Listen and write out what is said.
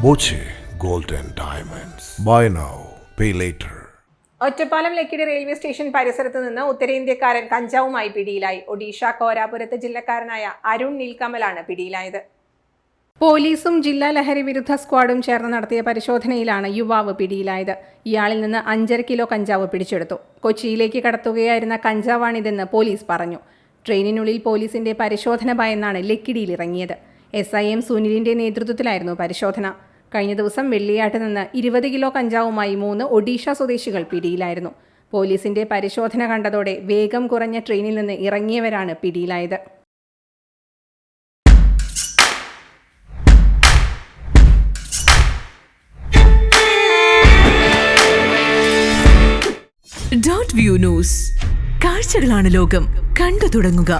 Boche Gold and Diamonds. Buy now, pay later. Ottapalam Lakkidi railway station പരിസരത്ത് നിന്ന് ഉത്തരേന്ത്യക്കാരൻ കഞ്ചാവുമായി പിടിയിലായി. ഒഡീഷ കോരാപുരത്ത് ജില്ലക്കാരനായ അരുൺ നീൽകമലാണ് പിടിയിലായത്. പോലീസും ജില്ലാ ലഹരി വിരുദ്ധ സ്ക്വാഡും ചേർന്ന് നടത്തിയ പരിശോധനയിലാണ് യുവാവ് പിടിയിലായത്. ഇയാളിൽ നിന്ന് 5.5 കിലോ കഞ്ചാവ് പിടിച്ചെടുത്തു. കൊച്ചിയിലേക്ക് കടത്തുകയായിരുന്ന കഞ്ചാവാണിതെന്ന് പോലീസ് പറഞ്ഞു. ട്രെയിനിനുള്ളിൽ പോലീസിന്റെ പരിശോധന ഭയന്നാണ് ലക്കിടിയിൽ ഇറങ്ങിയത്. SIM സുനിലിന്റെ നേതൃത്വത്തിലായിരുന്നു പരിശോധന. കഴിഞ്ഞ ദിവസം വെള്ളിയാട്ട് നിന്ന് 20 കിലോ കഞ്ചാവുമായി 3 ഒഡീഷ സ്വദേശികൾ പിടിയിലായിരുന്നു. പോലീസിന്റെ പരിശോധന കണ്ടതോടെ വേഗം കുറഞ്ഞ ട്രെയിനിൽ നിന്ന് ഇറങ്ങിയവരാണ് പിടിയിലായത്. .view news. കാഴ്ചകളാണ് ലോകം. കണ്ടു തുടങ്ങുക.